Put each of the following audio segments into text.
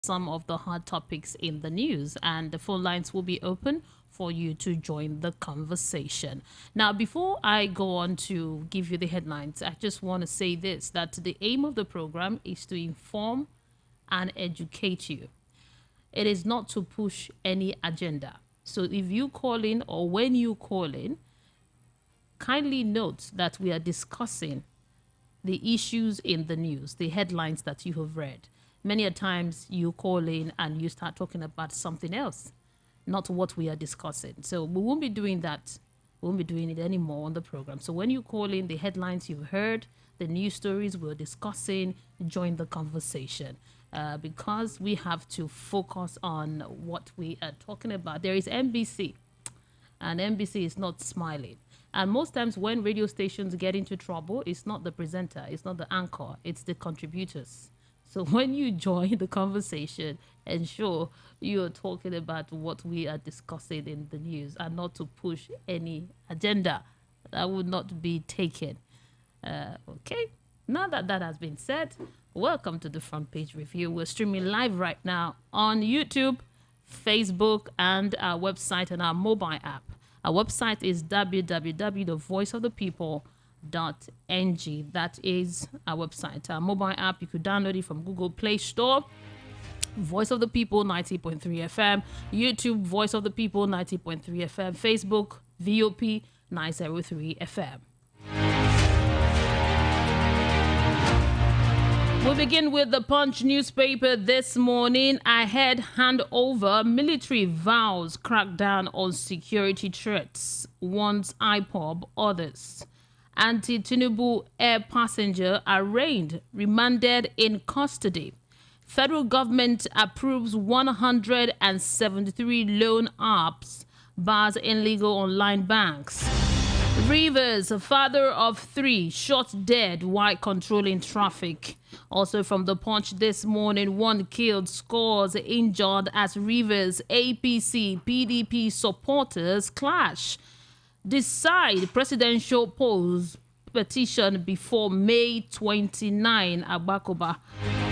some of the hot topics in the news, and the phone lines will be open for you to join the conversation. Now, before I go on to give you the headlines, I just want to say this, that the aim of the program is to inform and educate you. It is not to push any agenda. So if you call in or when you call in, kindly note that we are discussing the issues in the news, the headlines that you have read. Many a times you call in and you start talking about something else, not what we are discussing. So we won't be doing that. We won't be doing it anymore on the program. So when you call in, the headlines you've heard, the news stories we're discussing, join the conversation. Because we have to focus on what we are talking about. There is NBC, and NBC is not smiling. And most times when radio stations get into trouble, it's not the presenter, it's not the anchor, it's the contributors. So when you join the conversation, ensure you're talking about what we are discussing in the news and not to push any agenda that would not be taken. Okay, now that that has been said, welcome to the Front Page Review. We're streaming live right now on YouTube, Facebook, and our website and our mobile app. Our website is www.voiceofthepeople.ng. That is our website. Our mobile app, you could download it from Google Play Store. Voice of the People 90.3 FM. YouTube, Voice of the People 90.3 FM. Facebook, VOP 903 FM. We begin with the Punch newspaper this morning. Ahead handover, military vows crackdown on security threats, warns IPOB others. Anti-Tinubu air passenger arraigned, remanded in custody. Federal government approves 173 loan apps, bars illegal online banks. Rivers, a father of 3, shot dead while controlling traffic. Also from the Punch this morning, 1 killed, scores injured as Rivers APC PDP supporters clash. Decide presidential polls petition before May 29, Agbakoba.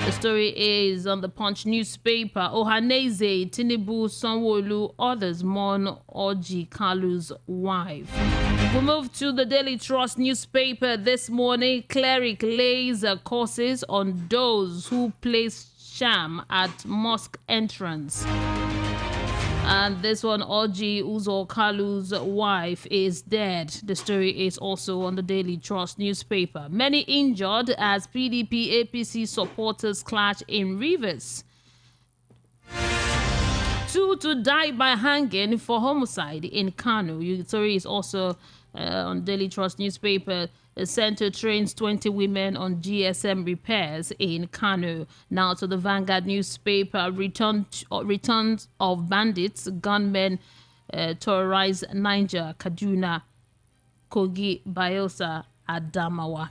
The story is on the Punch newspaper. Ohaneze, Tinubu, Sanwo-Olu, others mourn Orji Kalu's wife. We move to the Daily Trust newspaper this morning. Cleric lays courses on those who place sham at mosque entrance. And this one, Orji Kalu's wife is dead. The story is also on the Daily Trust newspaper. Many injured as PDP APC supporters clash in Rivers. 2 to die by hanging for homicide in Kano. The story is also on Daily Trust newspaper. The center trains 20 women on GSM repairs in Kano. Now to the Vanguard newspaper. Returns of bandits, gunmen terrorize Niger, Kaduna, Kogi, Bayelsa, Adamawa.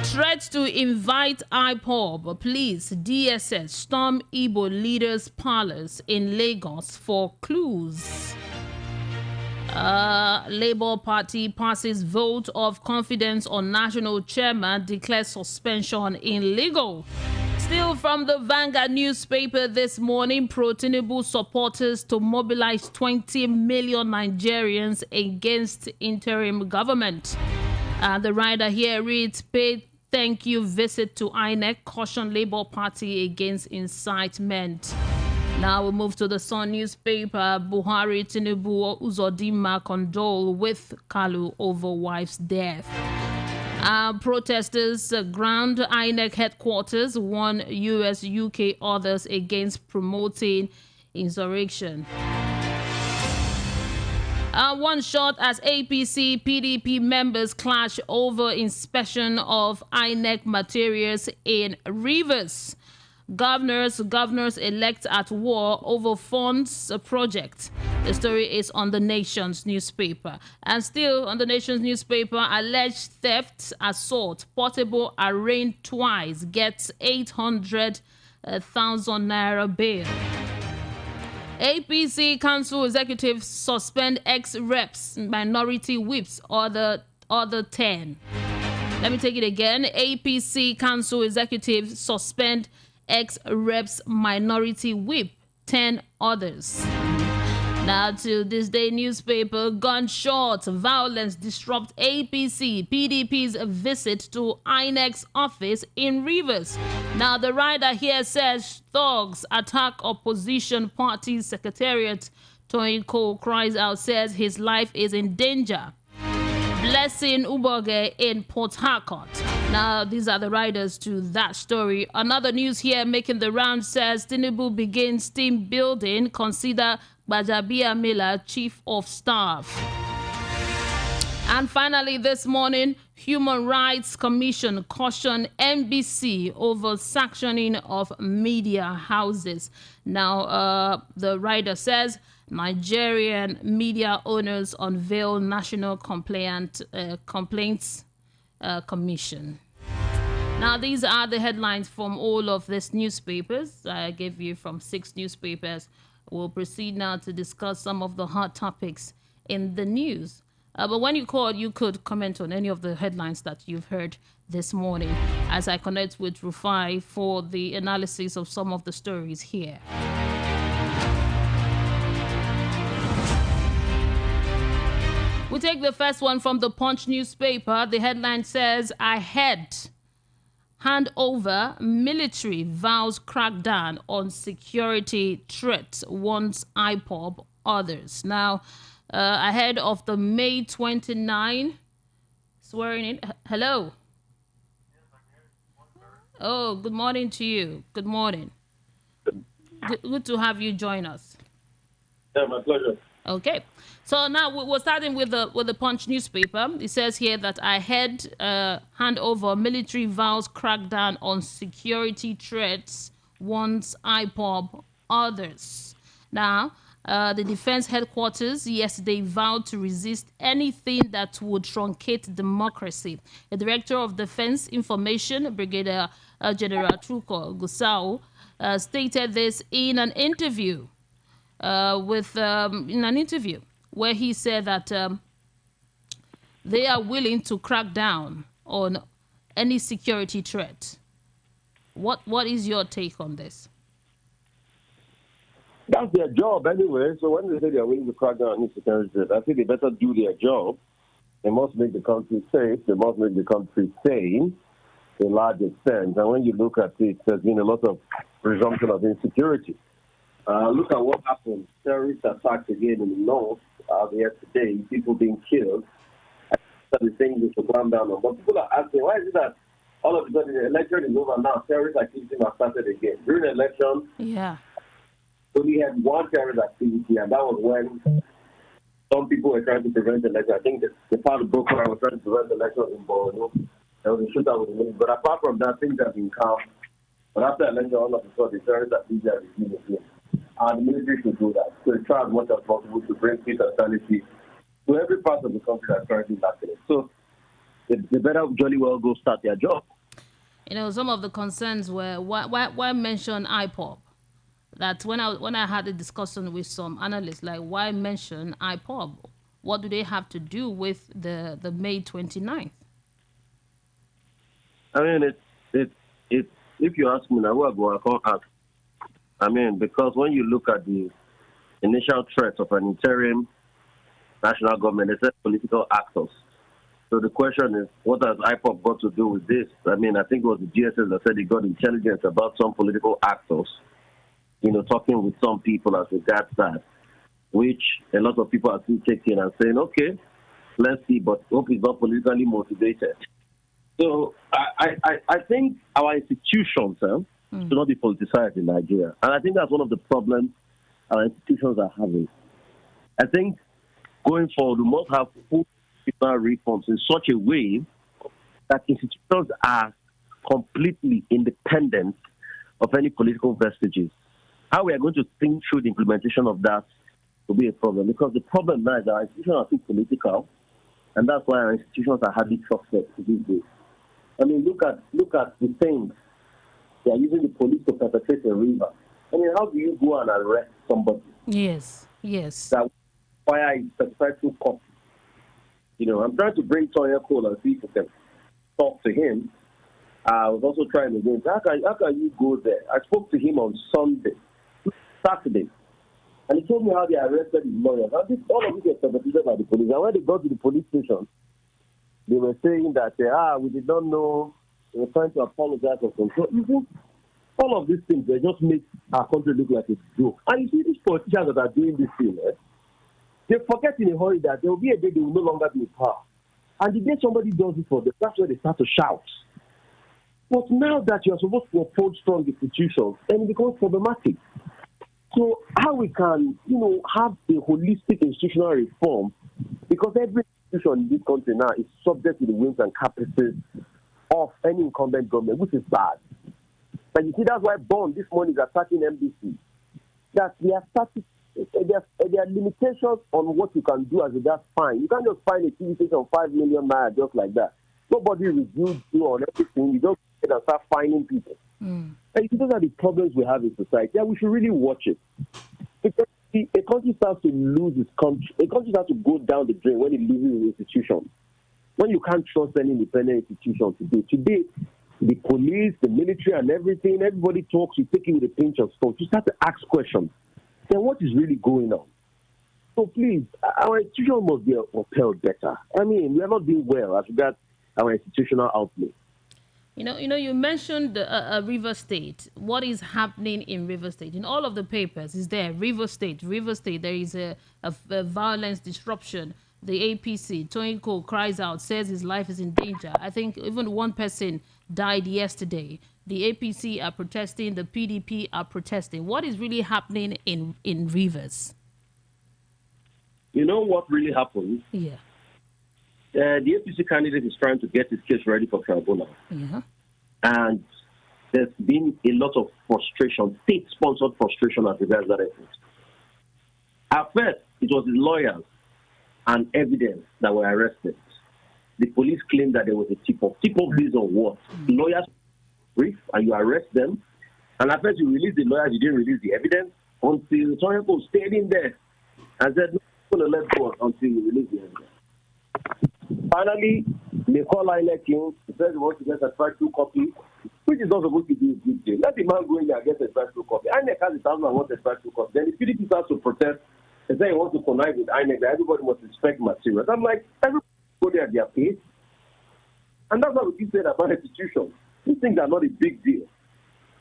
Threat to invite IPOB, police, DSS, storm Igbo leaders' palace in Lagos for clues. Labour Party passes vote of confidence on national chairman, declares suspension illegal. Still from the Vanguard newspaper this morning, pro-Tinubu supporters to mobilize 20 million Nigerians against interim government. The rider here reads, paid thank you visit to INEC, caution Labour Party against incitement. Now we move to the Sun newspaper. Buhari, Tinubu, Uzodinma condole with Kalu over wife's death. Protesters ground INEC headquarters, warn US, UK others against promoting insurrection. One shot as APC PDP members clash over inspection of INEC materials in Rivers. Governors-elect at war over funds project. The story is on the Nation's newspaper. And still on the Nation's newspaper, alleged theft, assault, portable arraigned twice, gets 800,000 naira bail. APC Council executives suspend ex-reps, minority whips, other 10. Let me take it again. APC Council executives suspend Ex-reps minority whip 10 others. Now to this day newspaper, gunshot violence disrupt APC, PDP's visit to INEC's office in Rivers. Now the writer here says thugs attack opposition party secretariat. Toyin Cole cries out, says his life is in danger. Blessing Uboge in Port Harcourt. Now, these are the riders to that story. Another news here making the round says Tinubu begins team building. Consider Bajabia Miller chief of staff. And finally, this morning, Human Rights Commission cautioned NBC over sanctioning of media houses. Now, the writer says Nigerian media owners unveil National Complaints Commission. Now, these are the headlines from all of these newspapers. I gave you from 6 newspapers. We'll proceed now to discuss some of the hot topics in the news. But when you call, you could comment on any of the headlines that you've heard this morning as I connect with Rufai for the analysis of some of the stories here. We take the first one from the Punch newspaper. The headline says, Ahead. Hand over military vows crackdown on security threats, warns IPOB others. Now, ahead of the May 29 swearing in. Hello. Oh, good morning to you. Good morning. Good to have you join us. Yeah, my pleasure. Okay. So now we're starting with the Punch newspaper. It says here that ahead hand over military vows crackdown on security threats, warns IPOB others. Now, the defense headquarters yesterday vowed to resist anything that would truncate democracy. The director of Defense Information, Brigadier General Truko Gusau, stated this in an interview. Where he said that they are willing to crack down on any security threat. What is your take on this? That's their job anyway. So when they say they are willing to crack down on any security threat, I think they better do their job. They must make the country safe. They must make the country sane to a large extent. And when you look at it, there's been a lot of presumption of insecurity. Look at what happened. Terrorist attacks again in the north yesterday, people being killed. The thing is to clamp down on. But people are asking, why is it that all of a sudden the election is over now, terrorist activity has started again? During the election, we had one terrorist activity, and that was when some people were trying to prevent the election. I think the part of Boko Haram was trying to prevent the election in Borno. There was a shootout with the military. But apart from that, things have been calm. But after the election, all of a sudden, the terrorist activity has been again. And the military should do that. So try as much as possible to bring peace and sanity to every part of the country that's currently lacking it. So they better jolly well go start their job. You know, some of the concerns were why mention IPOB? That when I had a discussion with some analysts, like why mention IPOB? What do they have to do with the May 29th? I mean, it's if you ask me now, I can't ask. I mean, because when you look at the initial threat of an interim national government, they said political actors. So the question is, what has IPOP got to do with this? I mean, I think it was the GSS that said he got intelligence about some political actors, you know, talking with some people as regards that, which a lot of people are still taking and saying, okay, let's see, but hope is not politically motivated. So I think our institutions, should not be politicized in Nigeria. And I think that's one of the problems our institutions are having. I think going forward, we must have full institutional reforms in such a way that institutions are completely independent of any political vestiges. How we are going to think through the implementation of that will be a problem, because the problem now is that our institutions are too political, and that's why our institutions are hardly trusted these days. I mean, look at the things. They are using the police to perpetrate a river. I mean, how do you go and arrest somebody? Yes. That require a specified copy. You know, I'm trying to bring Tonya Cole and see if we can talk to him I was also trying again. How can you go there? I spoke to him on Saturday, and he told me how they arrested his lawyers. And all of this was perpetrated by the police. And when they got to the police station, they were saying that, we did not know. They were trying to apologize for control. You see, all of these things, they just make our country look like a joke. And you see these politicians that are doing this thing, they forget in a hurry that there will be a day they will no longer be in power. And the day somebody does it for them, that's where they start to shout. But now that you're supposed to uphold strong institutions, then it becomes problematic. So how we can, have a holistic institutional reform, because every institution in this country now is subject to the whims and caprices of any incumbent government, which is bad. And you see, that's why Bond this morning is attacking MBC. That there are limitations on what you can do as regards fine. You can't just fine a TV station of 5 million naira just like that. Nobody reviews you on everything. You don't get and start fining people. And you see, those are the problems we have in society. Yeah, we should really watch it. Because a country starts to lose its country. A country starts to go down the drain when it loses its institutions. When you can't trust any independent institution today, the police, the military, and everything, everybody talks, you take it with a pinch of salt. You start to ask questions. Then what is really going on? So please, our institution must be upheld better. I mean, we are not doing well as regards our institutional outlay. You mentioned River State. What is happening in River State? In all of the papers, is there River State. There is a violence disruption. The APC, Toinko cries out, says his life is in danger. I think even one person died yesterday. The APC are protesting. The PDP are protesting. What is really happening in Rivers? You know what really happened? Yeah. The APC candidate is trying to get his case ready for Tribunal. Yeah. And there's been a lot of frustration, state-sponsored frustration as regards that effort. At first, it was his lawyers and evidence that were arrested. The police claimed that there was a tip-off. Tip-off based on what? Lawyers brief and you arrest them. And at first you release the lawyers, you didn't release the evidence until some people stayed in there and said, no, I'm going to let go until you release the evidence. Finally, they call INEC in. He says he wants to get a strike-through copy, which is not supposed to be a good deal. Let the man go in there and get a strike-through copy. INEC has 1,000 and wants a strike-through copy. Then the PDP starts to protest. They say he wants to connive with INEC, that everybody must respect materials. I'm like, everybody go there at their pace. And that's what we keep saying about institutions. These things are not a big deal.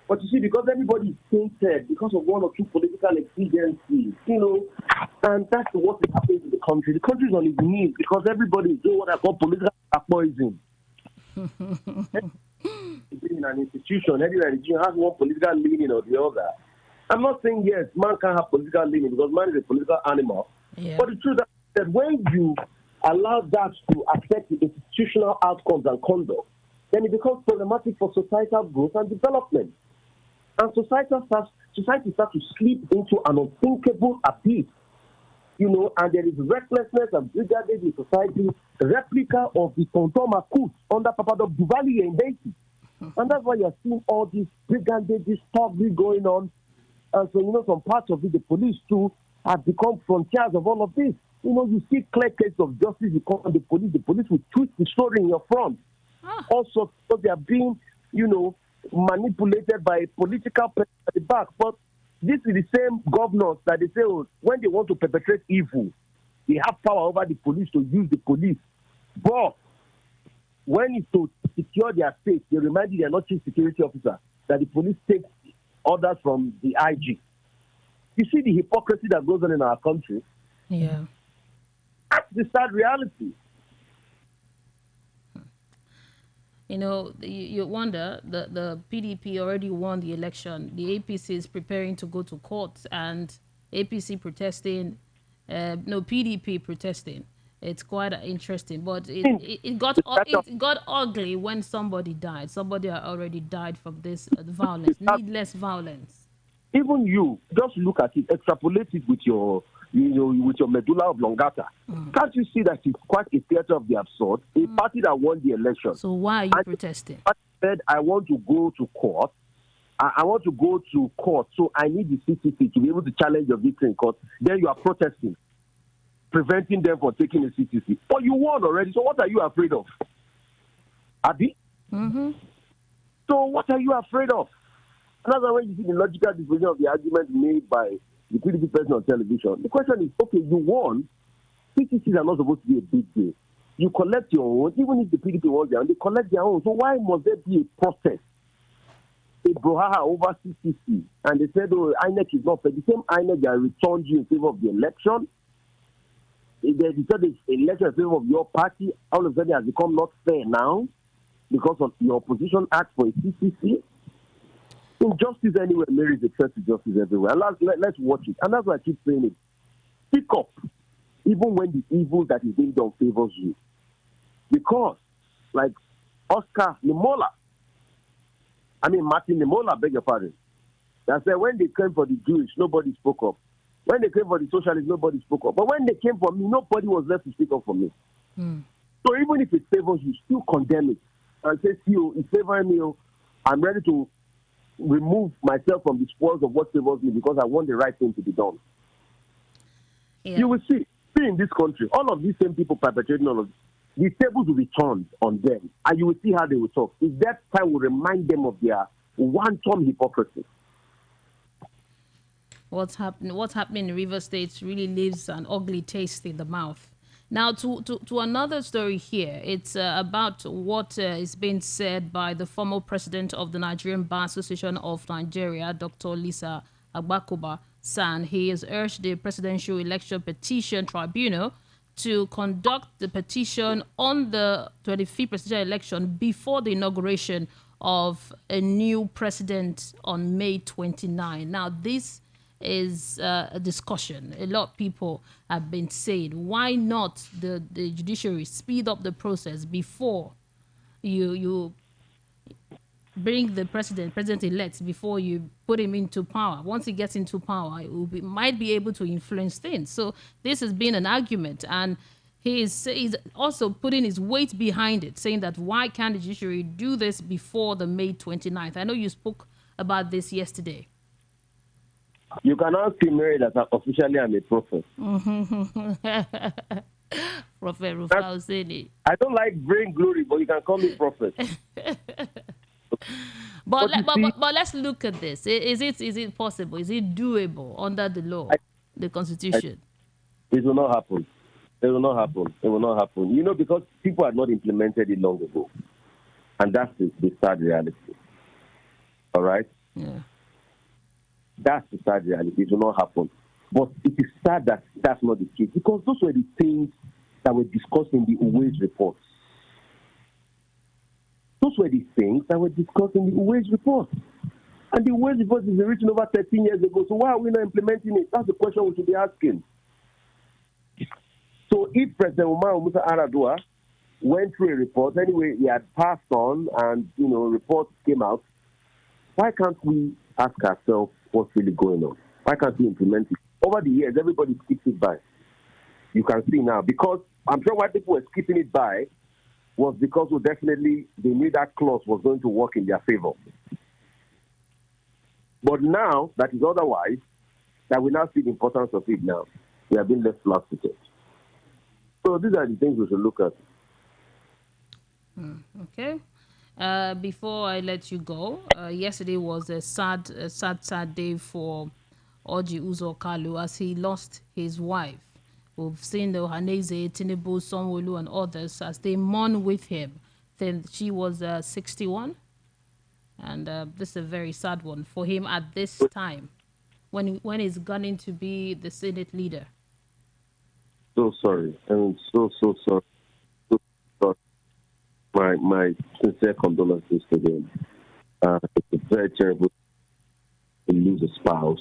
But you see, because everybody is tainted because of one or two political exigencies, and that's what is happening to the country. The country is on its knees because everybody is doing what I call political poison. In an institution, every institution has one political leaning or the other. I'm not saying, yes, man can't have political leaning because man is a political animal. Yeah. But the truth is that when you allow that to affect the institutional outcomes and conduct, then it becomes problematic for societal growth and development. And society starts to slip into an unthinkable abyss, and there is recklessness and brigandage in society, replica of the Tontoma coup under Papadop Duvalier in Haiti. And that's why you're seeing all these brigandage, this thuggery going on. And so, some parts of it, the police too, have become frontiers of all of this. You see clear cases of justice, you call the police will twist the story in your front. Also, so they are being, manipulated by political pressure at the back. But this is the same governors that they say, when they want to perpetrate evil, they have power over the police to use the police. But when it's to secure their state, they remind you they are not chief security officer, that the police takes orders from the IG. You see the hypocrisy that goes on in our country? Yeah. That's the sad reality. You wonder, the PDP already won the election. The APC is preparing to go to court, and APC protesting, PDP protesting. It's quite interesting, but it got ugly when somebody died. Somebody already died from this violence, needless violence. Even you, just look at it, extrapolate it with your with your medulla oblongata. Can't you see that it's quite a theater of the absurd? A party that won the election. So why are you protesting? I said, I want to go to court. I want to go to court, so I need the CCC to be able to challenge your victory in court. Then you are protesting, preventing them from taking the CCC. But you won already, so what are you afraid of? Abi? So what are you afraid of? And that's why when you see the logical disposition of the argument made by the PDP person on television, the question is, okay, you won. PTCs are not supposed to be a big deal. You collect your own, even if the PDP wants their own, they collect their own. So why must there be a protest, a brouhaha over CCC? And they said, oh, INEC is not fair. The same INEC that returned you in favor of the election, they said the election in favor of your party, all of a sudden has become not fair now because of your opposition act for a CCC. Injustice anywhere marries excessive justice everywhere. And let's watch it. And that's why I keep saying it. Speak up, even when the evil that is being done favors you. Because, like Martin Nemola, beg your pardon, that said when they came for the Jewish, nobody spoke up. When they came for the socialists, nobody spoke up. But when they came for me, nobody was left to speak up for me. So even if it favors you, still condemn it. And say, see, it's favoring me. I'm ready to remove myself from the spoils of what favors me because I want the right thing to be done. Yeah. You will see in this country, all of these same people perpetrating all of this, the tables will be turned on them, and you will see how they will talk. If that time will remind them of their one-time hypocrisy. What's happening in River State really leaves an ugly taste in the mouth. Now, to another story here. It's about what is being said by the former president of the Nigerian Bar Association of Nigeria, Dr. Lisa Agbakoba San. He has urged the Presidential Election Petition Tribunal to conduct the petition on the 25th presidential election before the inauguration of a new president on May 29. Now, this is a discussion. A lot of people have been saying, why not the judiciary speed up the process before you bring the president-elect, before you put him into power. Once he gets into power, he might be able to influence things. So this has been an argument, and he's also putting his weight behind it, saying that why can't the judiciary do this before the May 29th? I know you spoke about this yesterday. You cannot see Mary that officially I'm a prophet. Prophet Rufai said it. I don't like brain glory, but you can call me prophet. But let's look at this. Is it possible? Is it doable under the law, the Constitution? It will not happen. It will not happen. It will not happen. You know, because people had not implemented it long ago. And that's the sad reality. All right? Yeah. That's the sad reality. It will not happen. But it is sad that that's not the case, because those were the things that were discussed in the Uwais report. Those were the things that were discussed in the Uwais report. And the Uwais report is written over 13 years ago, so why are we not implementing it? That's the question we should be asking. So if President Umar Musa Aradua went through a report, anyway, he had passed on and, reports came out, why can't we ask ourselves what's really going on? Why can't we implement it? Over the years, everybody skips it by. You can see now, because I'm sure why people were skipping it by was because definitely they knew that clause was going to work in their favor. But now that is otherwise, that we now see the importance of it now. We have been left flat-footed. So these are the things we should look at. Okay. Before I let you go, yesterday was a sad day for Orji Uzor Kalu as he lost his wife. We've seen the Ohaneze, Tinubu, Sanwo-Olu, and others as they mourn with him. Then she was 61, and this is a very sad one for him at this time, when he's gunning to be the Senate leader. So sorry. I'm so sorry. So sorry. My sincere condolences to them. It's very terrible to lose a spouse.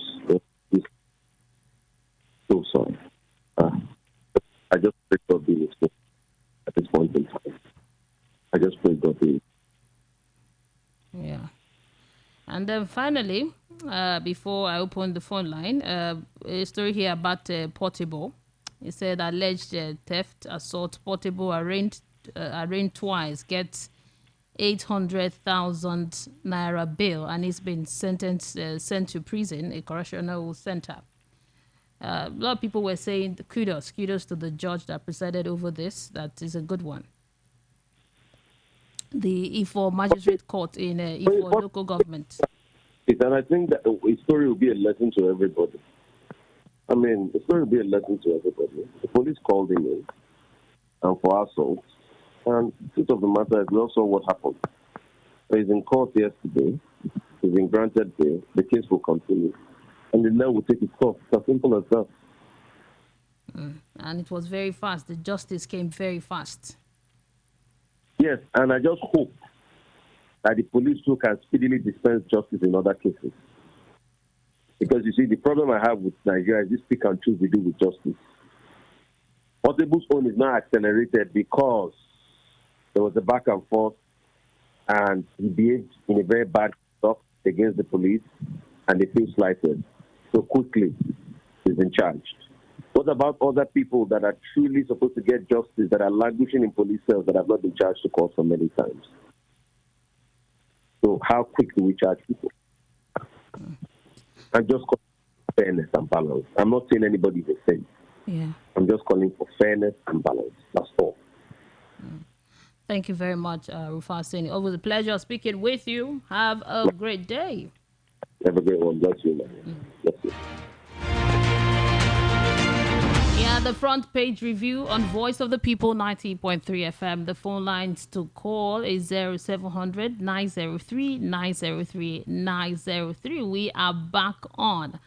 So sorry. I just pray God be with me at this point in time. I just pray God be. Yeah. And then finally, before I open the phone line, a story here about Portable. It said alleged theft, assault, Portable arraigned twice, gets 800,000 naira bail, and he's been sent to prison, a correctional center. A lot of people were saying kudos to the judge that presided over this. That is a good one. the Ifo Magistrate Court in Ifo local government. And I think that a story will be a lesson to everybody. I mean, the story will be a lesson to everybody. The police called him in and for assault. And the truth of the matter is we all saw what happened. He's in court yesterday. He's been granted bail. The case will continue. And the law will take its course. It's as simple as that. And it was very fast. The justice came very fast. Yes, and I just hope that the police too can speedily dispense justice in other cases. Because you see, the problem I have with Nigeria is this pick and choose we do with justice. Portable's own is not accelerated because there was a back and forth and he behaved in a very bad stuff against the police and they feel slighted. So quickly, he's been charged. What about other people that are truly supposed to get justice, that are languishing in police cells, that have not been charged to court so many times? So how quick do we charge people? I'm just calling for fairness and balance. I'm not saying anybody's a saint. Yeah. I'm just calling for fairness and balance. That's all. Thank you very much, Rufasini. Always a pleasure speaking with you. Have a great day. Have a great one. Bless you, man. Bless you. Yeah, the front page review on Voice of the People 90.3 FM. The phone lines to call is 0700 903 903 903. We are back on.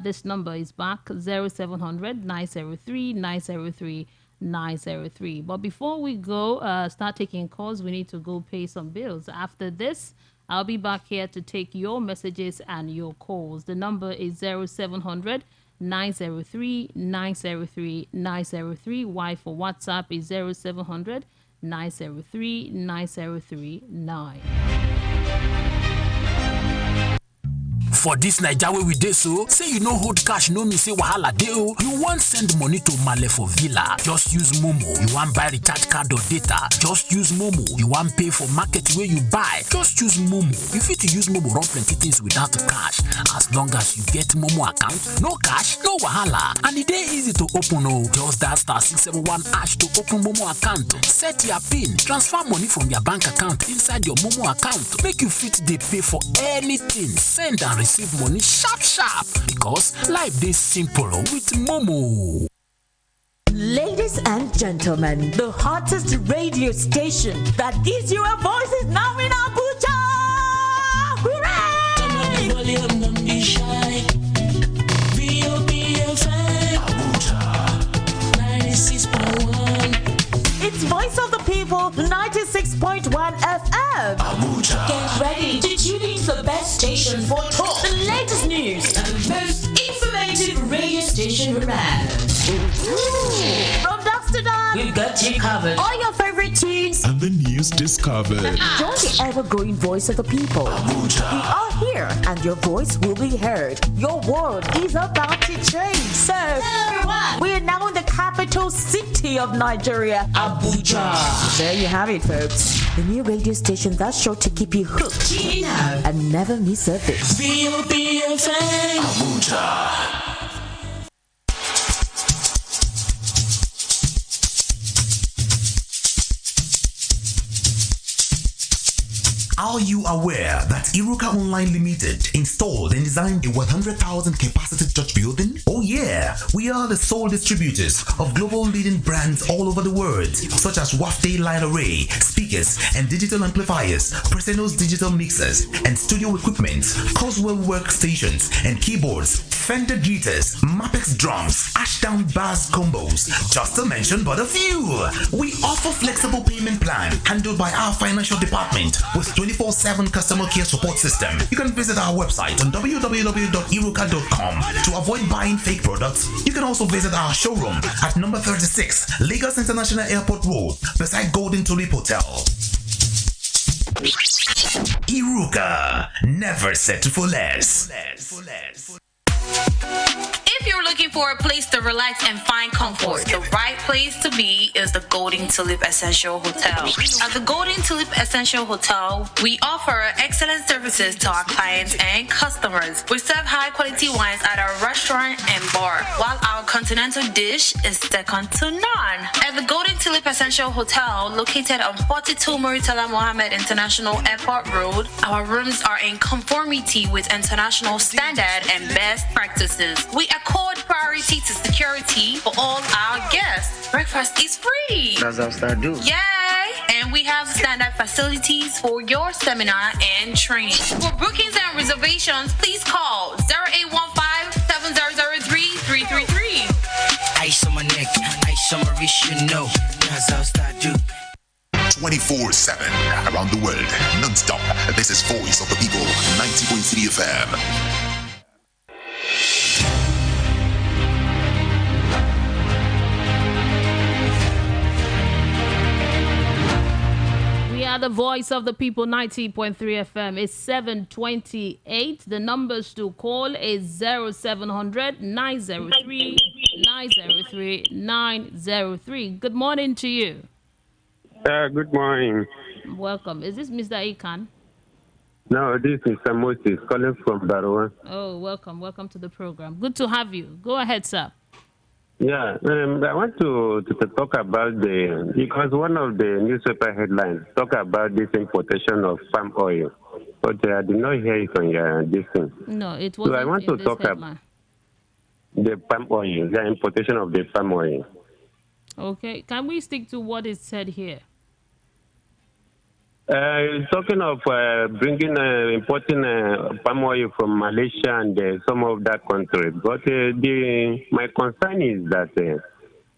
This number is back 0700 903 903 903. But before we go start taking calls, we need to go pay some bills. After this, I'll be back here to take your messages and your calls. The number is 0700 903 903 903. Y for WhatsApp is 0700 903 903 9. For this Naija wey we dey so, say you no hold cash no mean say wahala dey o. You wan send money to Male for Villa, just use Momo. You wan buy recharge card or data, just use Momo. You wan pay for market wey you buy, just use Momo. You fit use Momo run plenty things without cash. As long as you get Momo account, no cash, no wahala. And e dey easy to open o. Just dial *671# to open Momo account. Set your PIN, transfer money from your bank account inside your Momo account. Make you fit dey pay for anything, send and receive money sharp because life dey simple with Momo. Ladies and gentlemen, the hottest radio station that gives you a voice is now in Abuja. Hooray! It's Voice of the People 96.1 FM. Abuja. Get ready to tune in to the best station for talk, the latest news, and the most informative radio station around. From dusk to dawn, we've got you covered. All your favorite tunes And the news discovered. Join the ever-growing voice of the people. Abuja. We are here, and your voice will be heard. Your world is about to change. So, everyone, we are now in the capital city of Nigeria, Abuja. There you have it, folks. The new radio station that's sure to keep you hooked and never miss a bit. Abuja. Are you aware that Iruka Online Limited installed and designed a 100,000 capacity church building? Oh yeah, we are the sole distributors of global leading brands all over the world, such as Wafday Line Array, speakers and digital amplifiers, Preseno's digital mixers and studio equipment, Coswell workstations and keyboards, Fender guitars, Mapex drums, Ashdown bass combos, just to mention but a few. We offer flexible payment plan handled by our financial department with 24/7 customer care support system. You can visit our website on www.iruka.com to avoid buying fake products. You can also visit our showroom at number 36 Lagos International Airport Road beside Golden Tulip Hotel. Iruka, never settle for less. If you're looking for a place to relax and find comfort, the right place to be is the Golden Tulip Essential Hotel. At the Golden Tulip Essential Hotel, we offer excellent services to our clients and customers. We serve high quality wines at our restaurant and bar, while our continental dish is second to none. At the Golden Tulip Essential Hotel, located on 42 Muritala Mohammed International Airport Road, our rooms are in conformity with international standard and best practices. We accord priority to security for all our guests. Breakfast is free. That's how I do. Yay! And we have standard facilities for your seminar and training. For bookings and reservations, please call 0815-7003-333. Ice on my neck, ice on my wrist, you know. That's how I do. 24/7 around the world, non-stop. This is Voice of the People, 90.3 FM. We are the Voice of the People, 90.3 FM. It's 7:28. The numbers to call is 0700-903-903-903. Good morning to you. Good morning. Welcome. Is this Mr. Ikan? No, this is Moses calling from Barua. Oh, welcome. Welcome to the program. Good to have you. Go ahead, sir. Yeah, I want to talk about because one of the newspaper headlines talk about this importation of palm oil, but I did not hear it on this thing. No, it wasn't. So I want to talk about the palm oil, the importation of the palm oil. Okay, can we stick to what is said here? Talking of importing palm oil from Malaysia and some of that country, but my concern is that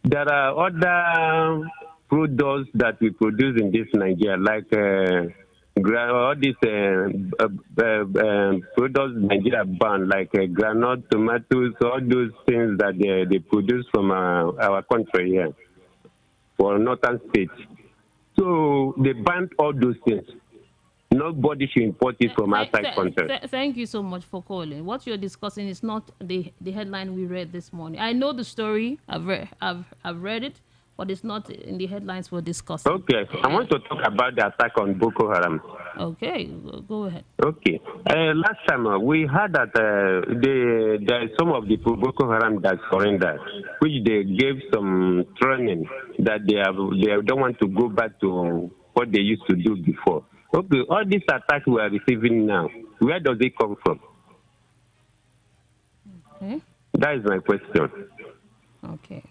there are other products that we produce in this Nigeria, like all these products Nigeria ban, like granite, tomatoes, all those things that they produce from our country here for northern states. So they banned all those things. Nobody should import it from outside countries. Thank you so much for calling. What you're discussing is not the headline we read this morning. I know the story. I've read it, but it's not in the headlines we're discussing. Okay, I want to talk about the attack on Boko Haram. Okay, go ahead. Okay, last time we heard that there are some of the Boko Haram that surrendered, which they gave some training that they don't want to go back to what they used to do before. Okay, all these attacks we are receiving now, where does it come from? Okay. That is my question. Okay.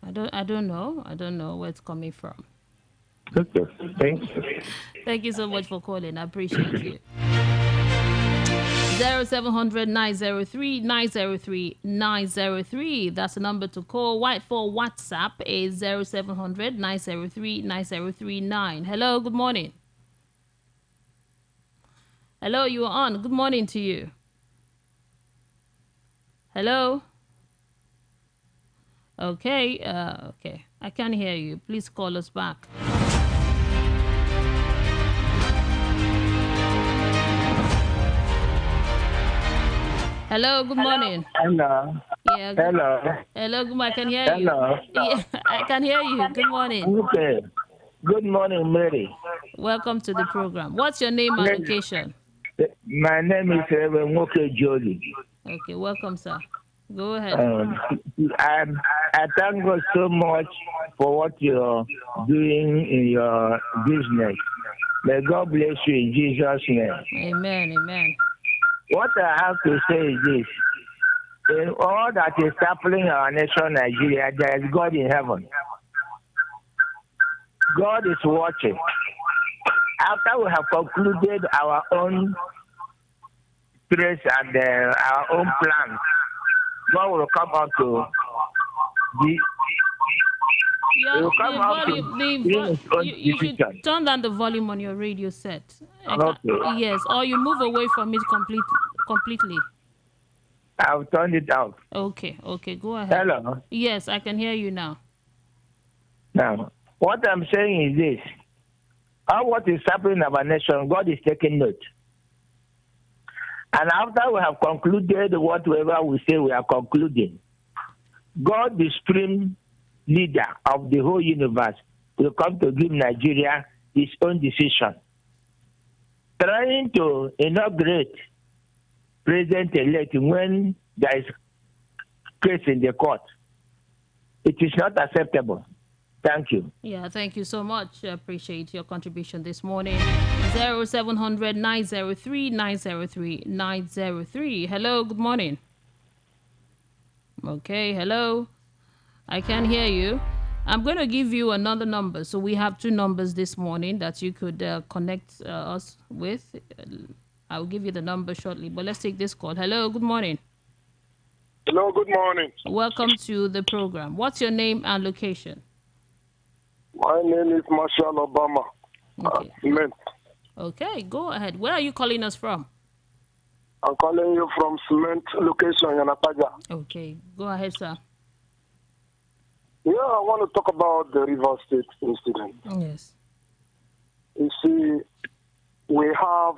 I don't know. I don't know where it's coming from. Okay. Thank you. Thank you so much for calling. I appreciate you. 0700-903-903-903. That's the number to call. White for WhatsApp is 0700-903-9039. Hello, good morning. Hello, you are on. Good morning to you. Hello. Okay, okay. I can't hear you. Please call us back. Hello, good morning. Hello. Yeah. Hello. Hello, good morning. I can hear you. Hello. Yeah, I can hear you. Good morning. Okay. Good morning, Mary. Welcome to the program. What's your name and location? My name is Moke Jolie. Okay, welcome, sir. Go ahead. I thank God so much for what you're doing in your business. May God bless you in Jesus' name. Amen, amen. What I have to say is this. In all that is happening in our nation, Nigeria, there is God in heaven. God is watching. After we have concluded our own trace and our own plans, God will come up to you should turn down the volume on your radio set. Okay. Yes, or you move away from it completely. I've turned it out. Okay, go ahead. Hello? Yes, I can hear you now. Now, what I'm saying is this. All what is happening in our nation, God is taking note. And after we have concluded whatever we say we are concluding, God, the supreme leader of the whole universe, will come to give Nigeria his own decision. Trying to inaugurate president-elect when there is case in the court, it is not acceptable. Thank you. Yeah, thank you so much. I appreciate your contribution this morning. 0700 903 903 903. Hello, good morning. Okay, hello. I can't hear you. I'm going to give you another number. So we have two numbers this morning that you could connect us with. I'll give you the number shortly, but let's take this call. Hello, good morning. Hello, good morning. Welcome to the program. What's your name and location? My name is Marshall Obama. Okay. Okay, go ahead. Where are you calling us from? I'm calling you from Cement location in Ataja. Okay, go ahead, sir. Yeah, I want to talk about the River State incident. Yes. You see, we have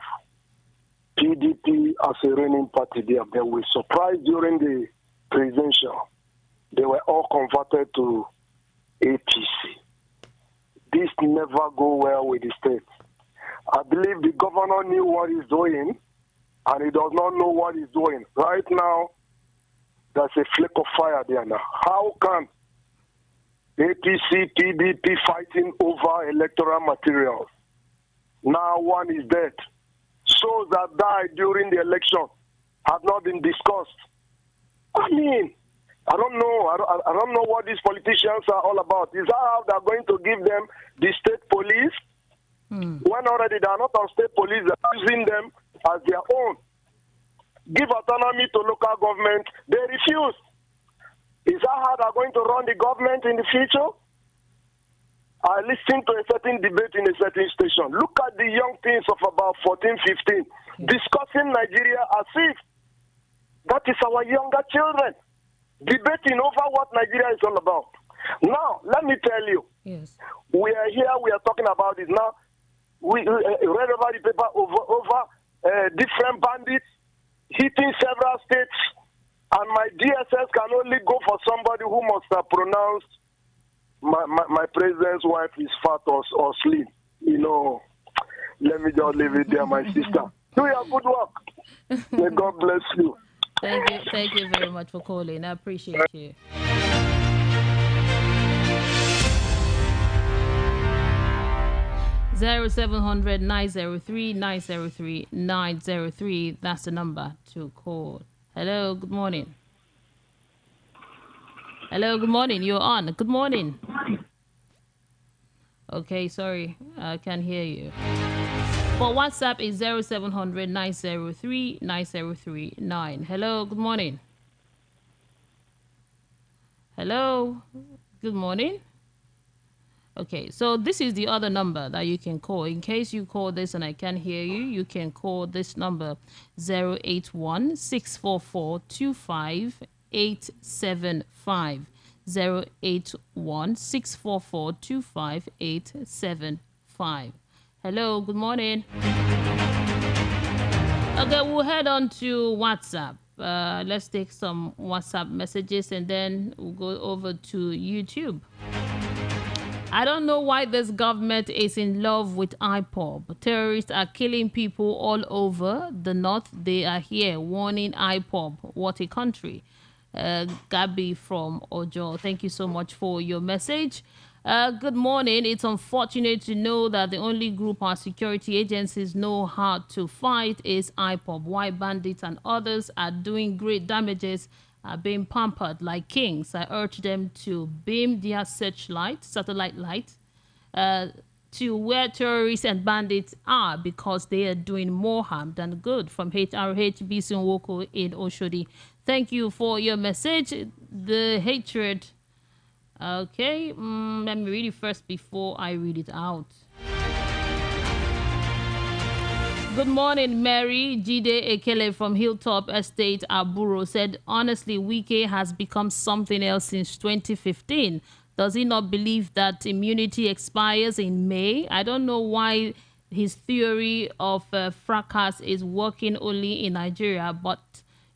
PDP as a reigning party there. They were surprised during the presidential. They were all converted to APC. This never go well with the state. I believe the governor knew what he's doing, and he does not know what he's doing. Right now, there's a flake of fire there now. How can APC, PDP fighting over electoral materials? Now one is dead. Souls that died during the election have not been discussed. I mean, I don't know. I don't know what these politicians are all about. Is that how they're going to give them the state police? When already they are not on state police, they're using them as their own. Give autonomy to local government. They refuse. Is that how they're going to run the government in the future? I listened to a certain debate in a certain station. Look at the young teens of about 14, 15, discussing Nigeria as if that is our younger children, debating over what Nigeria is all about. Now, let me tell you, we are here, we are talking about it now. We read over the paper over different bandits hitting several states, and my DSS can only go for somebody who must have pronounced my president's wife is fat or slim. You know, let me just leave it there, my sister. Do your good work. May God bless you. Thank you very much for calling. I appreciate you. Zero 0700 903 903 903. That's the number to call. Hello, good morning. Hello, good morning. You're on. Good morning. Okay, sorry, I can't hear you. For WhatsApp is 0700 903 903 9. Hello, good morning. Hello, good morning. Okay, so this is the other number that you can call. In case you call this and I can't hear you, you can call this number 081 644 25875. 081 644 25875. Hello, good morning. Okay, we'll head on to WhatsApp. Let's take some WhatsApp messages and then we'll go over to YouTube. I don't know why this government is in love with IPOB. Terrorists are killing people all over the north. They are here warning IPOB. What a country. Gabby from Ojo, thank you so much for your message. Good morning. It's unfortunate to know that the only group our security agencies know how to fight is IPOB. Why bandits and others are doing great damages are being pampered like kings. I urge them to beam their satellite light, to where terrorists and bandits are because they are doing more harm than good. From HRH Bisunwoko in Oshodi. Thank you for your message. The hatred. Okay, let me read it first before I read it out. Good morning, Mary. Jide Ekele from Hilltop Estate, Aburo, said, honestly, Wike has become something else since 2015. Does he not believe that immunity expires in May? I don't know why his theory of fracas is working only in Nigeria, but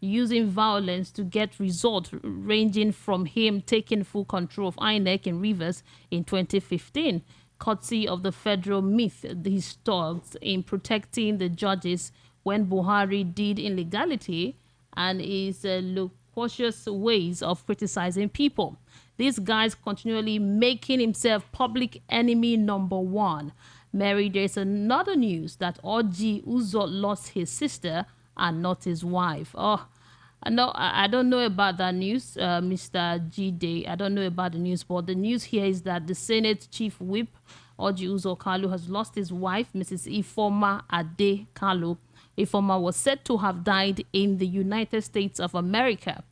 using violence to get results, ranging from him taking full control of INEC in Rivers in 2015, courtesy of the federal myth he stoked in protecting the judges when Buhari did illegality, and his loquacious ways of criticizing people. This guy's continually making himself public enemy #1. Mary, there's another news that Oji Uzo lost his sister and not his wife. Oh, no, I don't know about that news, Mr. G-Day. I don't know about the news, but the news here is that the Senate Chief Whip, Oji Uzo Kalu, has lost his wife, Mrs. Ifoma Ade Kalu. Ifoma was said to have died in the United States of America,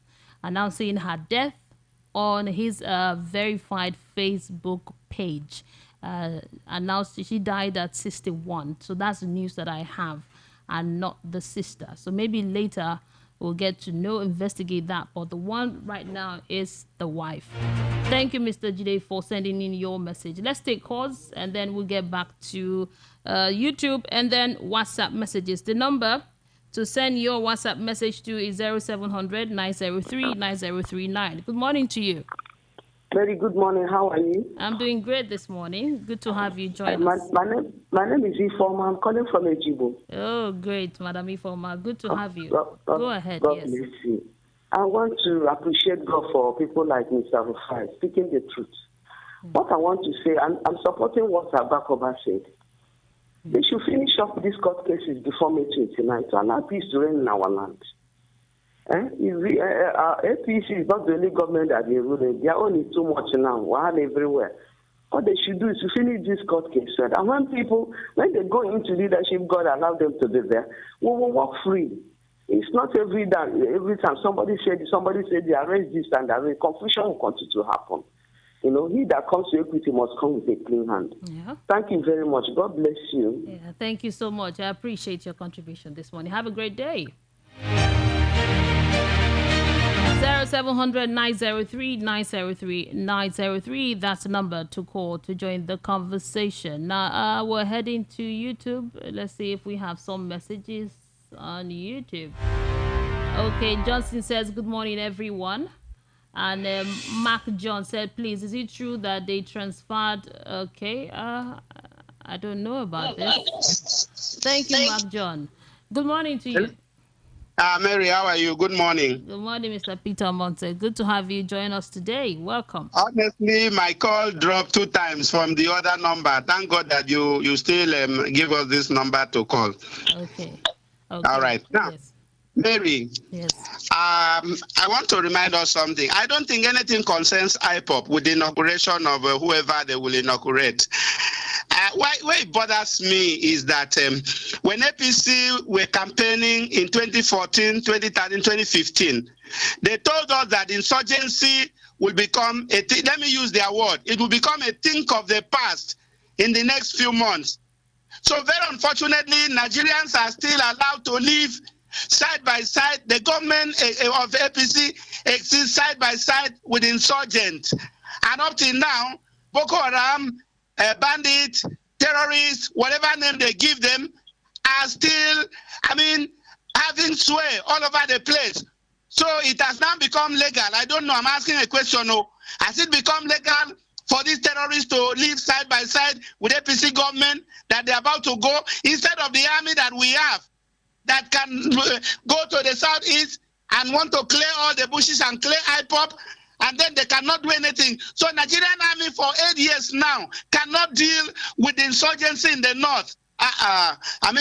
announcing her death on his verified Facebook page. Announced she died at 61. So that's the news that I have, and not the sister. So maybe later we'll get to know, investigate that. But the one right now is the wife. Thank you, Mr. Jide, for sending in your message. Let's take calls, and then we'll get back to YouTube and then WhatsApp messages. The number to send your WhatsApp message to is 0700 903 9039. Good morning to you. Very good morning. How are you? I'm doing great this morning. Good to have you join us. My name is Ifoma. I'm calling from Ejibo. Oh, great, Madam Ifoma. Good to have you. Go ahead. God yes. bless you. I want to appreciate God for people like Mr. Rufai speaking the truth. What I want to say, I'm supporting what Agbakoba said. They should finish off these court cases before May 29 to allow peace to reign in our land. APC is not the only government that they rule. They are only too much now. While everywhere. What they should do is to finish this court case. And when they go into leadership, God allow them to be there. We will walk free. It's not every time somebody said they arrest this and that. Confusion will continue to happen. You know, he that comes to equity must come with a clean hand. Yeah. Thank you very much. God bless you. Yeah, thank you so much. I appreciate your contribution this morning. Have a great day. 0700 903 903 903. That's the number to call to join the conversation. Now, we're heading to YouTube. Let's see if we have some messages on YouTube. Okay, Johnson says, good morning, everyone. And Mark John said, please, is it true that they transferred? Okay, I don't know about this. Thank you, Mark John. Good morning to you. Mary, how are you? Good morning. Good morning, Mr. Peter Monte. Good to have you join us today. Welcome. Honestly, my call dropped 2 times from the other number. Thank God that you still give us this number to call. Okay. All right. Now, yes. Mary, yes. I want to remind us something. I don't think anything concerns IPOP with the inauguration of whoever they will inaugurate. Why it bothers me is that when APC were campaigning in 2014, 2013, 2015, they told us that insurgency will become a thing. Let me use their word. It will become a thing of the past in the next few months. So very unfortunately, Nigerians are still allowed to live side by side. The government of APC exists side by side with insurgents. And up till now, Boko Haram, bandits, terrorists, whatever name they give them, are still, having sway all over the place. So it has now become legal. I don't know, I'm asking a question. Has it become legal for these terrorists to live side by side with APC government that they're about to go, instead of the army that we have that can go to the southeast and want to clear all the bushes and clear IPOP, and then they cannot do anything. So Nigerian army for 8 years now cannot deal with the insurgency in the north.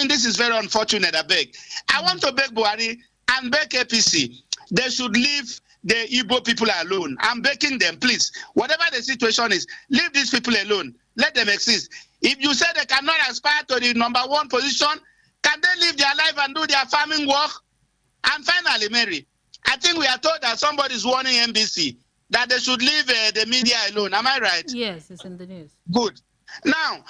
This is very unfortunate, I beg. I want to beg Buhari and beg APC. They should leave the Igbo people alone. I'm begging them, please. Whatever the situation is, leave these people alone. Let them exist. If you say they cannot aspire to the #1 position, can they live their life and do their farming work? And finally, Mary, I think we are told that somebody is warning NBC that they should leave the media alone. Am I right? Yes, it's in the news. Good. Now,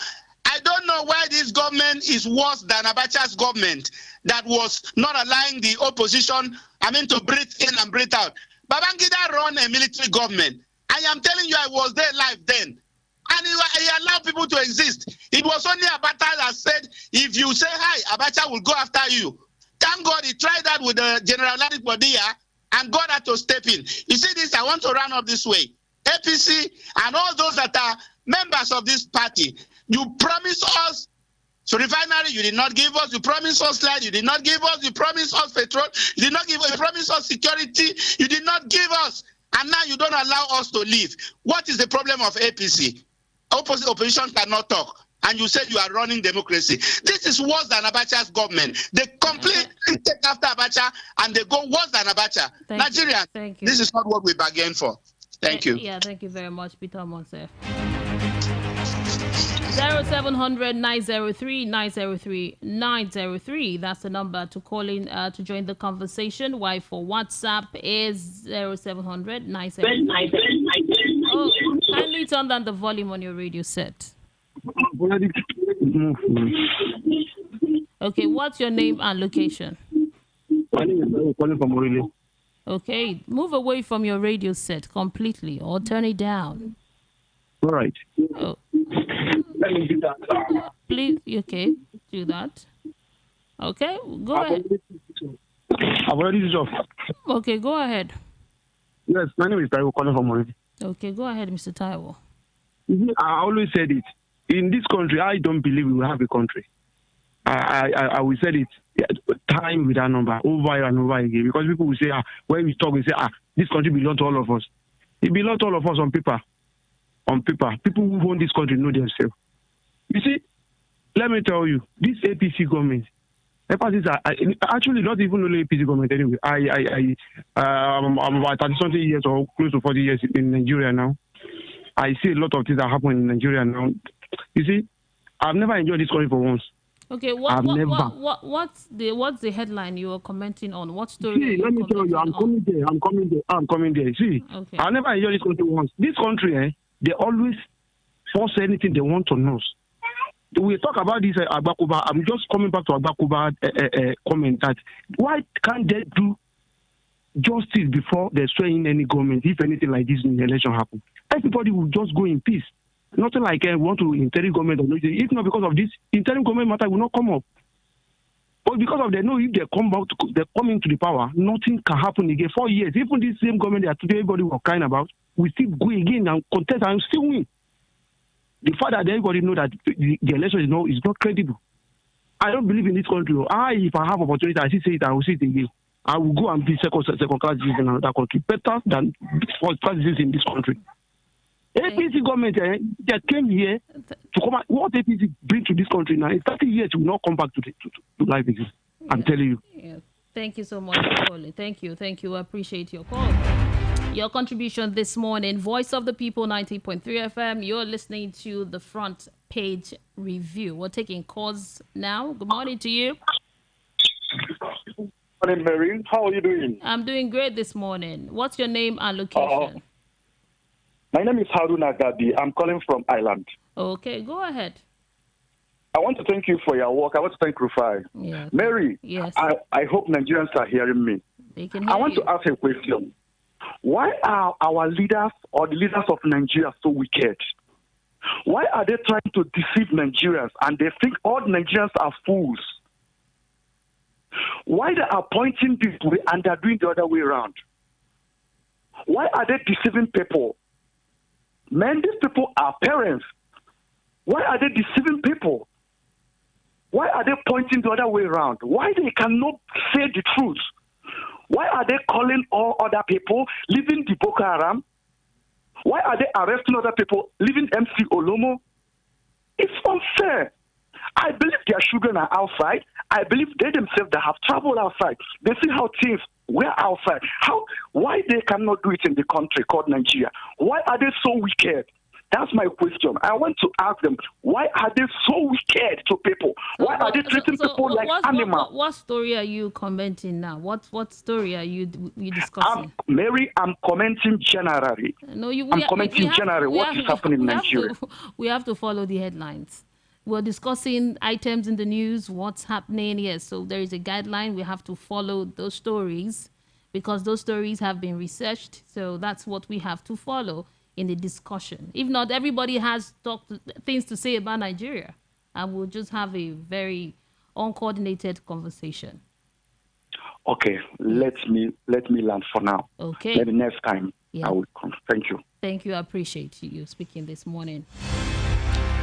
I don't know why this government is worse than Abacha's government that was not allowing the opposition, to breathe in and breathe out. Babangida run a military government. I am telling you, I was there live then. And he allowed people to exist. It was only Abacha that said, if you say hi, Abacha will go after you. Thank God he tried that with the General Ladipodia, and God had to step in. You see this, I want to run up this way. APC and all those that are members of this party, you promised us so refinery, you did not give us. You promised us land, you did not give us. You promised us petrol, you did not give us. You promised us security, you did not give us. And now you don't allow us to live. What is the problem of APC? Opposition cannot talk. And you say you are running democracy. This is worse than Abacha's government. They completely take after Abacha and they go worse than Abacha. Nigerians, this is not what we bargained for. Thank you. Yeah, thank you very much, Peter Monsef. 0700-903-903-903. That's the number to call in to join the conversation. Why for WhatsApp is 0700-903. Oh, kindly turn down the volume on your radio set. Okay, what's your name and location? My name is calling from Morili. Okay, move away from your radio set completely or turn it down. All right. Oh. Let me do that. Please, okay, do that. Okay, go ahead. I've already switched off. Okay, go ahead. Yes, my name is Taiwo calling from Morili. Okay, go ahead, Mr. Taiwo. I always said it. In this country, I don't believe we will have a country. I will say it time with that number over and over again, because people will say, when we talk, we say, this country belongs to all of us. It belongs to all of us on paper. On paper, people who own this country know themselves. You see, let me tell you, this APC government, actually not even only APC government anyway. I'm about 30-something years or close to 40 years in Nigeria now. I see a lot of things that happen in Nigeria now. You see, I've never enjoyed this country for once. Okay, what's the headline you were commenting on? What story? See, let me tell you, I'm coming there. See, okay. I never enjoyed this country once. This country, they always force anything they want on us. We talk about this Agbakoba. I'm just coming back to Agbakoba comment that why can't they do justice before they swear in any government if anything like this in the election happen? Everybody will just go in peace. Nothing like we want to interim government or nothing. If not because of this, interim government matter will not come up. But because of they know if they come into the power, nothing can happen again. 4 years, even this same government that today everybody was crying about, we still go again and contest and still win. The fact that everybody know that the election is not credible. I don't believe in this country. If I have opportunity, I see it, I will see it again. I will go and be second class citizen in another country, better than first class citizen in this country. APC government, they came here to come out. What APC bring to this country now? In 30 years, will not come back to life again. I'm telling you. Yeah. Thank you so much for calling. Thank you. I appreciate your call. Your contribution this morning. Voice of the People, 90.3 FM. You're listening to the Front Page Review. We're taking calls now. Good morning to you. Good morning, Mary. How are you doing? I'm doing great this morning. What's your name and location? My name is Haruna Gabi. I'm calling from Ireland. Okay, go ahead. I want to thank you for your work. I want to thank Rufai. Yeah. Mary, yes. I hope Nigerians are hearing me. They can hear I want you. to ask a question. Why are our leaders or the leaders of Nigeria so wicked? Why are they trying to deceive Nigerians and they think all Nigerians are fools? Why they are pointing this way and they're doing the other way around? Why are they deceiving people? Man, these people are parents. Why are they deceiving people? Why are they pointing the other way around? Why they cannot say the truth? Why are they calling all other people, leaving the Boko Haram? Why are they arresting other people, leaving MC Olomo? It's unfair. I believe their children are outside. I believe they themselves that have traveled outside. They see how things were outside. Why they cannot do it in the country called Nigeria? Why are they so wicked? That's my question. I want to ask them, why are they so wicked to people? Why are they treating people like animals? What story are you commenting now? What story are you discussing? Mary, I'm commenting generally. No, I'm commenting generally what is happening in Nigeria. We have to follow the headlines. We're discussing items in the news, what's happening. Yes, so there is a guideline. We have to follow those stories because those stories have been researched. So that's what we have to follow. in the discussion. If not, everybody has things to say about Nigeria, and we'll just have a very uncoordinated conversation. Okay, let me land for now. Okay. Maybe next time I will come. Thank you. Thank you. I appreciate you speaking this morning.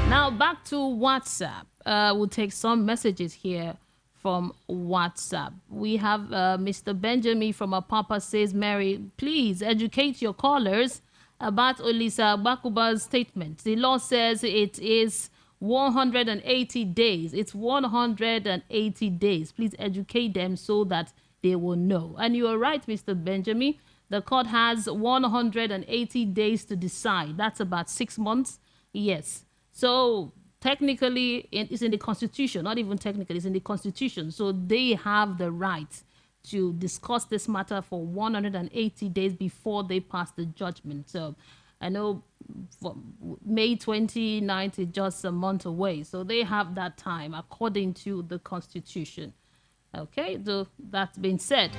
Now back to WhatsApp. We'll take some messages here from WhatsApp. We have Mr. Benjamin from Apapa says, Mary, please educate your callers about Olisa Agbakoba's statement. The law says it is 180 days. It's 180 days. Please educate them so that they will know. And you are right, Mr. Benjamin. The court has 180 days to decide. That's about 6 months. Yes. So technically, it's in the Constitution. Not even technically, it's in the Constitution. So they have the right to discuss this matter for 180 days before they pass the judgment. So I know May 29th is just a month away. So they have that time according to the Constitution. Okay, so that's been said.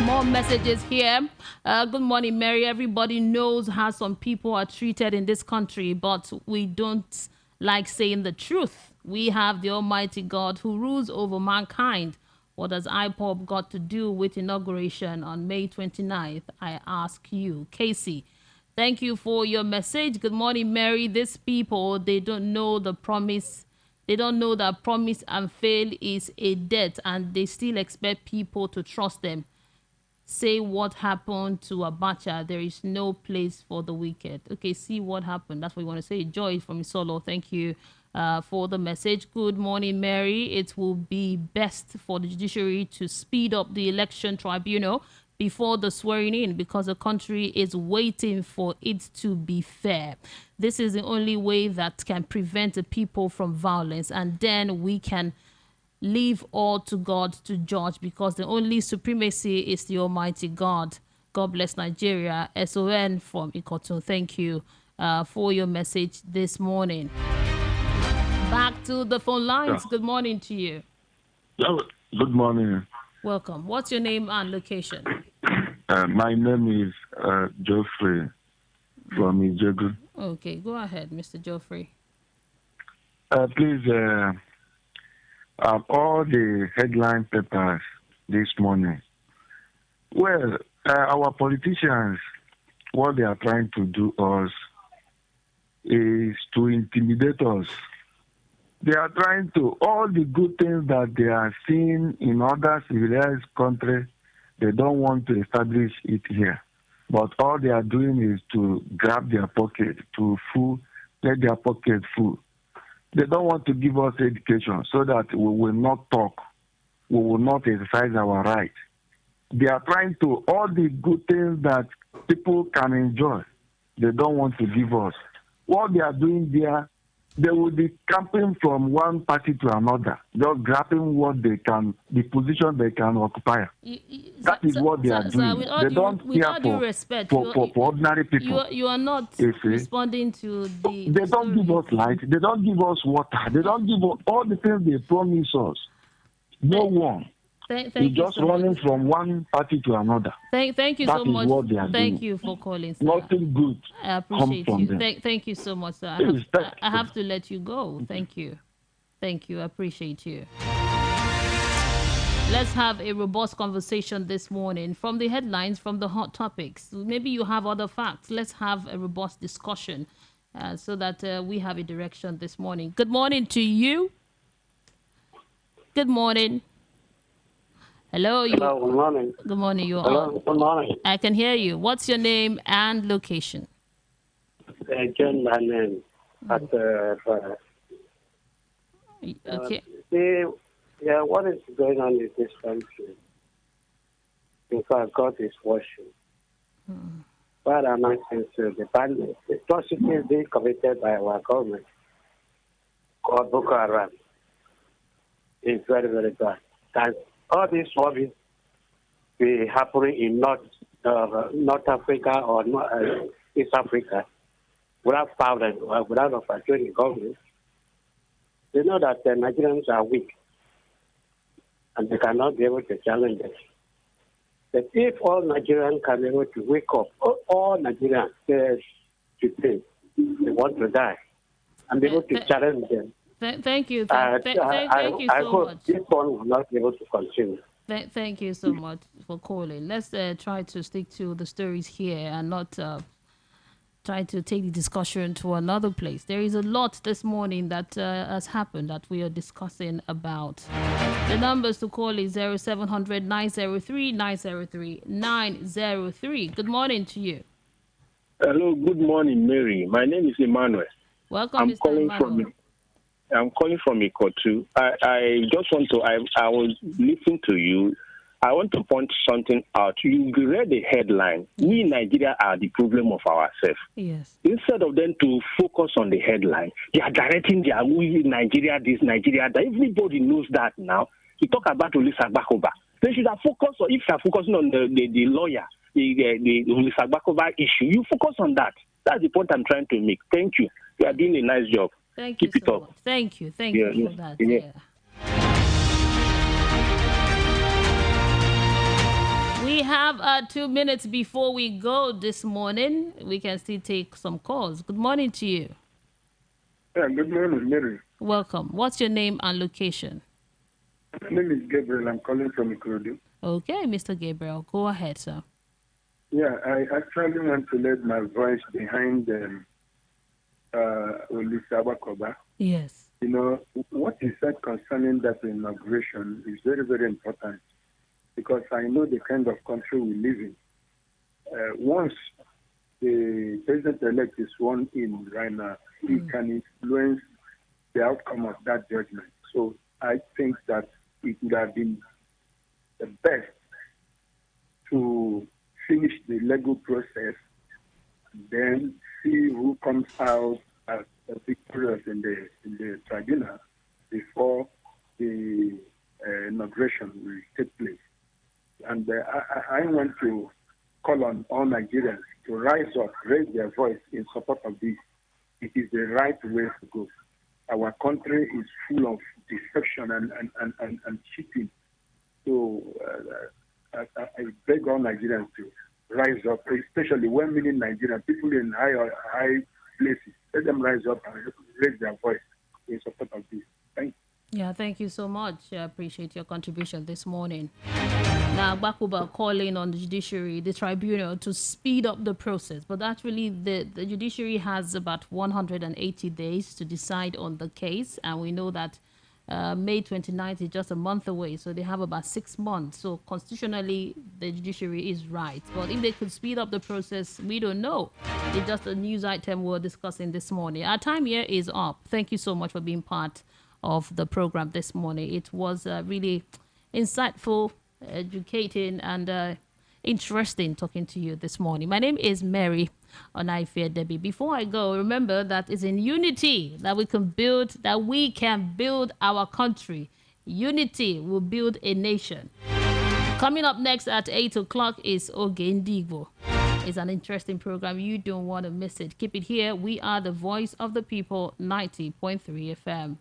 More messages here. Good morning, Mary. Everybody knows how some people are treated in this country, but we don't like saying the truth. We have the Almighty God who rules over mankind. What has IPOB got to do with inauguration on May 29th? I ask you. Casey, thank you for your message. Good morning, Mary. These people, they don't know the promise. They don't know that promise and fail is a debt, and they still expect people to trust them. Say what happened to Abacha. There is no place for the wicked. Okay, see what happened. That's what you want to say. Joy from Isolo. Thank you for the message. Good morning, Mary. It will be best for the judiciary to speed up the election tribunal before the swearing in, because the country is waiting for it to be fair. This is the only way that can prevent the people from violence, and then we can leave all to God to judge, because the only supremacy is the Almighty God. God bless Nigeria. SON from Ikotun. Thank you for your message this morning. Back to the phone lines. Good morning to you. Good morning. Welcome. What's your name and location? My name is Geoffrey from Ijebu. Okay, go ahead, Mr. Geoffrey. Please, all the headline papers this morning. Well, our politicians, what they are trying to do us is to intimidate us. They are trying to, all the good things that they are seeing in other civilized countries, they don't want to establish it here. But all they are doing is to grab their pocket, to let their pocket full. They don't want to give us education so that we will not talk. We will not exercise our right. They are trying to, all the good things that people can enjoy, they don't want to give us. What they are doing there, they will be camping from one party to another, just grabbing what they can, the position they can occupy. That is what they are doing. They don't care for ordinary people. You are not responding to the... They don't give us light. They don't give us water. They don't give us all the things they promise us. No one. We're just running from one party to another. Thank you so much. What they are thank doing. You for calling, sir. Nothing good. I appreciate you. Thank you so much, sir. I have to let you go. Thank you. Thank you. I appreciate you. Let's have a robust conversation this morning from the headlines, from the hot topics. Maybe you have other facts. Let's have a robust discussion so that we have a direction this morning. Good morning to you. Good morning. Hello. Hello, good morning. Good morning. You Hello, good morning. I can hear you. What's your name and location? John, my name. Okay. What is going on in this country? In fact, God is watching. What am I saying to the bandits? The atrocities being committed by our government called Boko Haram is very, very bad. And all this will be happening in North Africa or East Africa without violence or without overthrowing government. They know that the Nigerians are weak and they cannot be able to challenge us. But if all Nigerians can be able to wake up, all Nigerians, the today, they want to die. I'm able to challenge them. Thank you. Thank you I so hope much. this one will not be able to continue. Thank you so much for calling. Let's try to stick to the stories here and not try to take the discussion to another place. There is a lot this morning that has happened that we are discussing about. The numbers to call is 0700 903 903 903. Good morning to you. Hello, good morning, Mary. My name is Emmanuel. Welcome, Mr. Emmanuel. I'm calling from Ikotu. I just want to, I was listening to you. I want to point something out. You read the headline. We in Nigeria are the problem of ourselves. Yes. Instead of them to focus on the headline, they are directing their we in Nigeria, this, Nigeria, that. Everybody knows that now. You talk about Agbakoba. They should have focused, or if you are focusing on the lawyer, the Agbakoba issue, you focus on that. That's the point I'm trying to make. Thank you. You are doing a nice job. Thank Keep you it so up. much. Thank you for that. Yeah. We have 2 minutes before we go this morning. We can still take some calls. Good morning to you. Yeah, good morning, Mary. Welcome. What's your name and location? My name is Gabriel. I'm calling from Ikorodu. Okay, Mr. Gabriel. Go ahead, sir. Yeah, I actually want to let my voice behind Agbakoba. Yes. You know, what he said concerning that inauguration is very, very important because I know the kind of country we live in. Once the president-elect is sworn in right now, he can influence the outcome of that judgment. So I think that it would have been the best to finish the legal process, then see who comes out as victorious in the tribunal before the inauguration will take place. And I want to call on all Nigerians to rise up, raise their voice in support of this. It is the right way to go. Our country is full of deception and cheating. So I beg all Nigerians to rise up, especially well-meaning Nigerians, people in high places. Let them rise up and raise their voice in support of this. Thank you. Yeah, thank you so much. I appreciate your contribution this morning. Now, Agbakoba calling on the judiciary, the tribunal, to speed up the process. But actually, the judiciary has about 180 days to decide on the case. And we know that May 29th is just a month away. So they have about 6 months. So constitutionally, the judiciary is right. But if they could speed up the process, we don't know. It's just a news item we're discussing this morning. Our time here is up. Thank you so much for being part of the program this morning. It was really insightful, educating, and interesting talking to you this morning. My name is Mary Onaifia Debbie. Before I go, remember that it's in unity that we can build our country. Unity will build a nation. Coming up next at 8 o'clock is Ogendigbo. It's an interesting program. You don't want to miss it. Keep it here. We are the voice of the people, 90.3 FM.